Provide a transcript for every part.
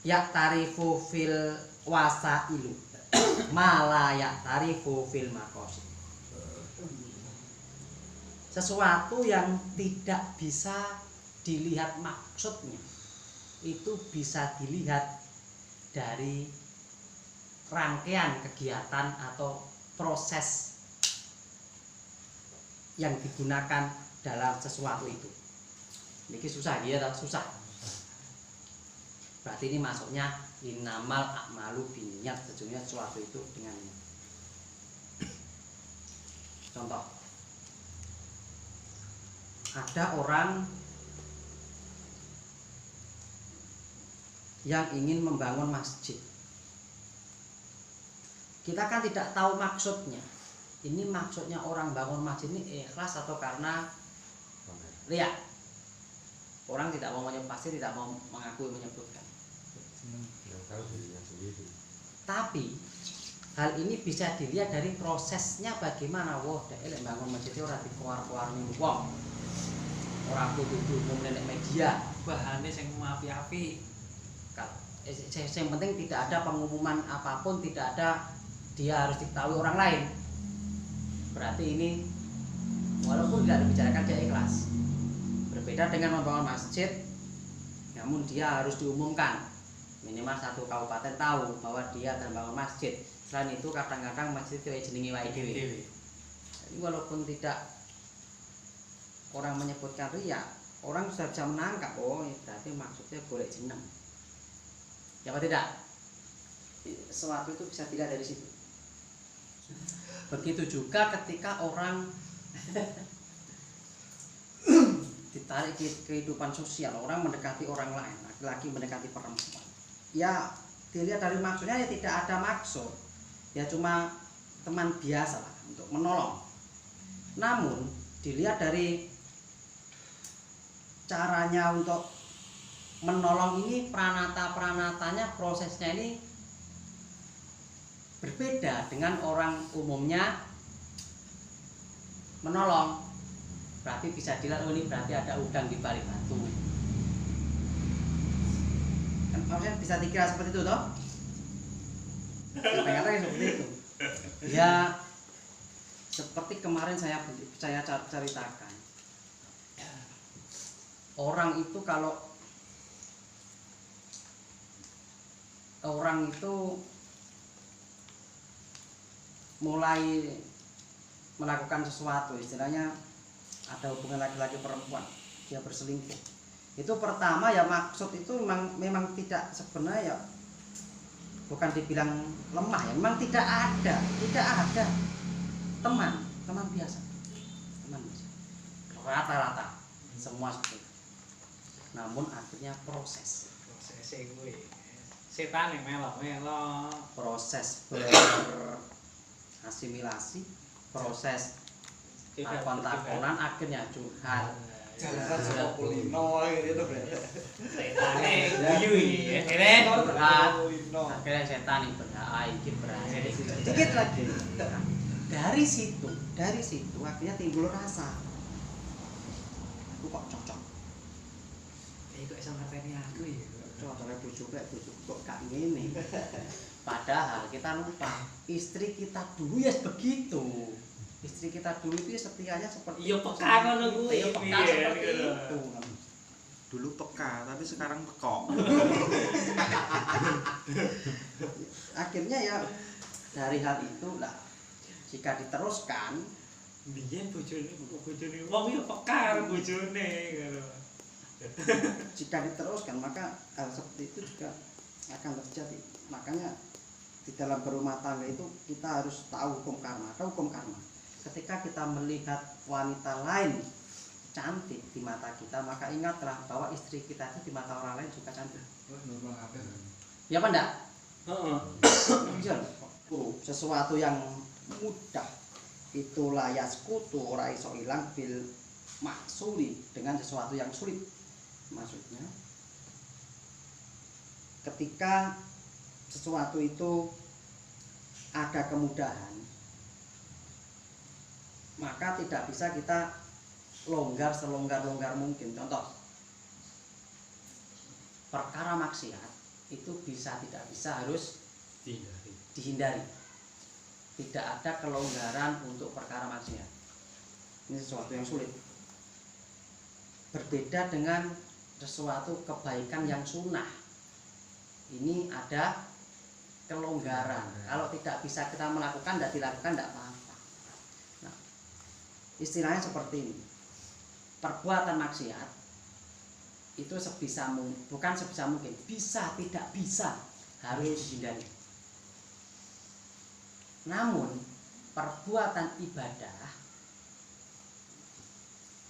ya tarifu fil wasailu mala ya tarifu fil maqasid. Sesuatu yang tidak bisa dilihat maksudnya itu bisa dilihat dari rangkaian kegiatan atau proses yang digunakan dalam sesuatu itu. Ini susah dia tak susah. Berarti ini masuknya innamal a'malu binniyat, sesungguhnya sesuatu itu dengan niat. Contoh, ada orang yang ingin membangun masjid. Kita kan tidak tahu maksudnya. Ini maksudnya orang bangun masjid ini ikhlas atau karena riya. Orang tidak mau pasti tidak mau mengakui menyebutkan. Tapi hal ini bisa dilihat dari prosesnya bagaimana. Wah, dek bangun masjid ora dikeluar-keluar ning wong. Ora kudu umum nenek media, bahane sing api-api. Yang penting tidak ada pengumuman apapun, tidak ada dia harus diketahui orang lain. Berarti ini walaupun tidak dibicarakan dia ikhlas. Berbeda dengan membangun masjid, namun dia harus diumumkan. Minimal satu kabupaten tahu bahwa dia akan membangun masjid. Selain itu kadang-kadang masjid itu jenenge wae dhewe. Jadi walaupun tidak orang menyebutkan riya, orang sudah bisa menangkap, oh berarti maksudnya golek jeneng. Ya apa tidak? Sesuatu itu bisa dilihat dari situ. Begitu juga ketika orang ditarik ke kehidupan sosial, orang mendekati orang lain, laki-laki mendekati perempuan. Ya dilihat dari maksudnya ya tidak ada maksud. Ya cuma teman biasa lah untuk menolong. Namun dilihat dari caranya untuk menolong ini, pranata-pranatanya, prosesnya ini berbeda dengan orang umumnya menolong. Berarti bisa dilihat, oh ini berarti ada udang di balik batu. Kan maksudnya bisa dikira seperti itu toh? Kadang-kadang seperti itu. Ya seperti kemarin saya ceritakan. Orang itu kalau orang itu mulai melakukan sesuatu, istilahnya ada hubungan laki-laki perempuan, dia berselingkuh. Itu pertama ya maksud itu memang tidak, sebenarnya ya bukan dibilang lemah ya, memang tidak ada teman biasa, rata-rata semua seperti itu. Namun akhirnya proses gue setan yang melo proses berasimilasi, proses kontak-konan, akhirnya curhat. Jangan sama kulino gitu setane guyu iki ya. Akhirnya setan yang berhasil dikit lagi. Dari situ akhirnya timbul rasa, aku kok cocok. Kok iso ngerteni aku ya. Cocoknya bojoku kok gak ngene. Padahal kita lupa istri kita dulu ya begitu. Istri kita dulu itu setianya seperti iya peka ngono kuwi. Iya peka seperti itu. Dulu peka tapi sekarang pekok. Akhirnya ya dari hal itu lah, jika diteruskan, biyen bojone wong ya peka karo bojone ngono. Jika diteruskan maka hal seperti itu juga akan terjadi. Makanya di dalam berumah tangga itu kita harus tahu hukum karma. Tahu hukum karma. Ketika kita melihat wanita lain cantik di mata kita, maka ingatlah bahwa istri kita itu di mata orang lain juga cantik. Ya apa enggak? Sesuatu yang mudah itu layas kutu ora iso ilang bil maksuli, dengan sesuatu yang sulit. Maksudnya ketika sesuatu itu ada kemudahan, maka tidak bisa kita longgar selonggar-longgar mungkin. Contoh perkara maksiat itu bisa tidak bisa harus Dihindari. dihindari. Tidak ada kelonggaran untuk perkara maksiat. Ini sesuatu yang sulit. Berbeda dengan sesuatu kebaikan yang sunnah. Ini ada kelonggaran. Kalau tidak bisa kita melakukan, tidak dilakukan, tidak apa-apa. Nah, istilahnya seperti ini. Perbuatan maksiat itu bukan sebisa mungkin, bisa tidak bisa harus dihindari. Namun perbuatan ibadah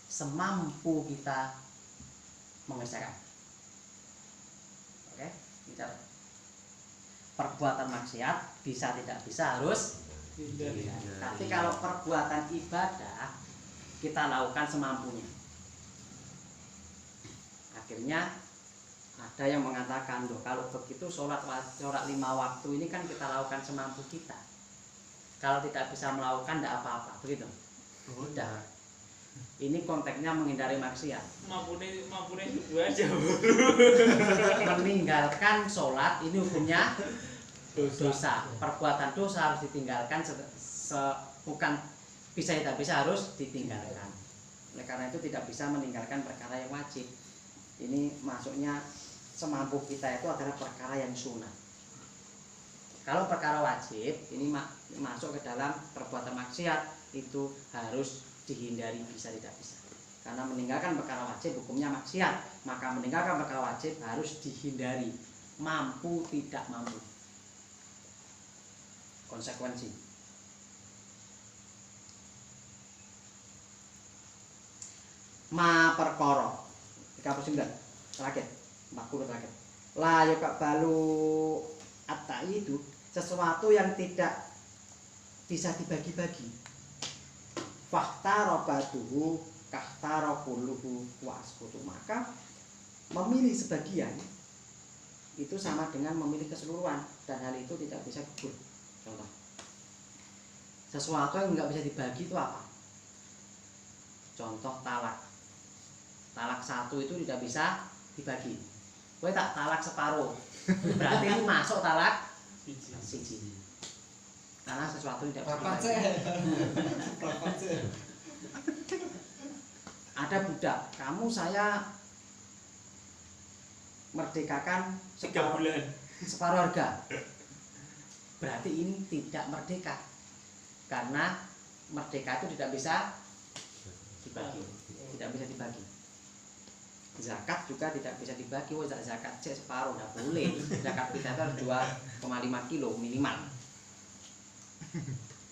semampu kita mengerjakan. Oke, bicara. Perbuatan maksiat bisa tidak bisa harus Hindari. tapi kalau perbuatan ibadah kita lakukan semampunya. Akhirnya ada yang mengatakan, loh kalau begitu sholat 5 waktu ini kan kita lakukan semampu kita. Kalau tidak bisa melakukan tidak apa-apa, begitu? Udah. Ini konteksnya menghindari maksiat. Mampune subuh aja. Meninggalkan sholat ini hukumnya dosa. Perbuatan dosa harus ditinggalkan, bukan bisa tidak bisa harus ditinggalkan. Oleh karena itu tidak bisa meninggalkan perkara yang wajib. Ini masuknya semampu kita itu adalah perkara yang sunnah. Kalau perkara wajib ini masuk ke dalam perbuatan maksiat, itu harus dihindari bisa tidak bisa. Karena meninggalkan perkara wajib hukumnya maksiat, maka meninggalkan perkara wajib harus dihindari, mampu tidak mampu. Konsekuensi. Ma perkara 39 terakhir, 40 terakhir. La yuqbalu at-ta'yidu, sesuatu yang tidak bisa dibagi-bagi. Fahtarabaduhu kahtarakuluhu wa askutu, maka memilih sebagian itu sama dengan memilih keseluruhan, dan hal itu tidak bisa gugur. Contoh, sesuatu yang nggak bisa dibagi itu apa? Contoh talak. Talak 1 itu tidak bisa dibagi. Kowe tak talak separuh, berarti ini masuk talak siji. Karena sesuatu tidak bisa dibagi. Ada budak, kamu saya merdekakan 3 bulan. separuh harga. Berarti ini tidak merdeka. Karena merdeka itu tidak bisa dibagi. Tidak bisa dibagi. Zakat juga tidak bisa dibagi. Zakat cek separuh tidak boleh. Zakat kita itu harus 2,5 kilo minimal.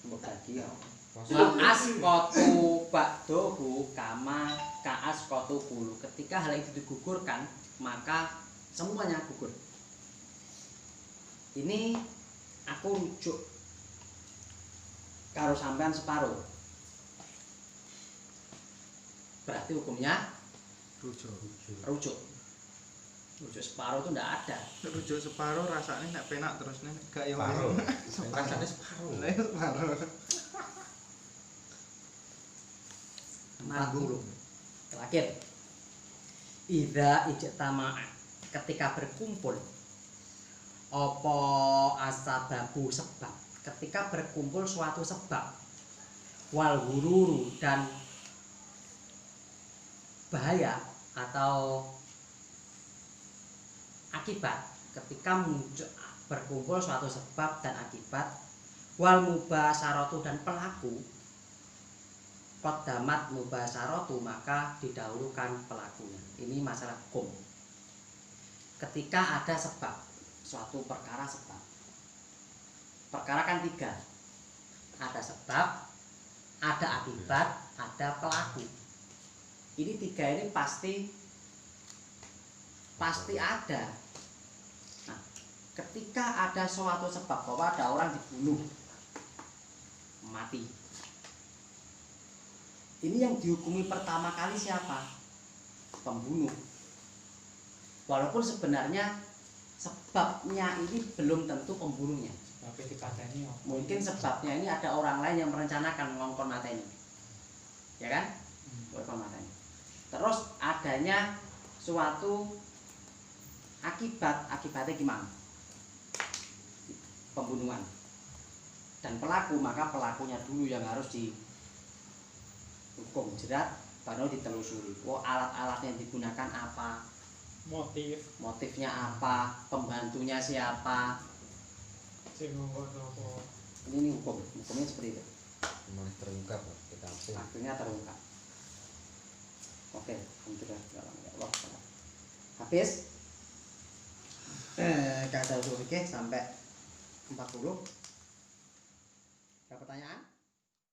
Untuk bagi ya. Kaas kotu bakdohu kama kaas kotu bulu. Ketika hal itu digugurkan, maka semuanya gugur. Ini aku rujuk karo sampean separuh. Berarti hukumnya rujuk separuh itu ndak ada. Rujuk separuh rasanya nek penak terus nek gak ya Rasanya separuh. Separuh. 40. Terakhir. Idza ijtama'a, ketika berkumpul. Apa asababu sebab, ketika berkumpul suatu sebab. Wal hururu, dan bahaya atau akibat, ketika berkumpul suatu sebab dan akibat. Wal mubasaratu, dan pelaku. Qaddamat mubasaratu, maka didahulukan pelakunya. Ini masalah hukum. Ketika ada sebab, suatu perkara sebab. Perkara kan 3. Ada sebab, ada akibat, ada pelaku. Ini 3 ini pasti ada. Nah, ketika ada suatu sebab bahwa ada orang dibunuh, mati. Ini yang dihukumi pertama kali siapa? Pembunuh. Walaupun sebenarnya sebabnya ini belum tentu pembunuhnya. Mungkin sebabnya ini ada orang lain yang merencanakan ngongkon mateni. Ya kan? Ngongkon mateni. Terus adanya suatu akibatnya gimana? Pembunuhan. Dan pelaku, maka pelakunya dulu yang harus dihukum jerat, baru ditelusuri. Alat-alat yang digunakan apa? Motifnya apa? Pembantunya siapa? Ini hukumnya seperti itu. Malah terungkap TKP. Akhirnya terungkap. Oke, alhamdulillah ya Allah. Habis. Kata usul fikih sampai 40. Ada pertanyaan?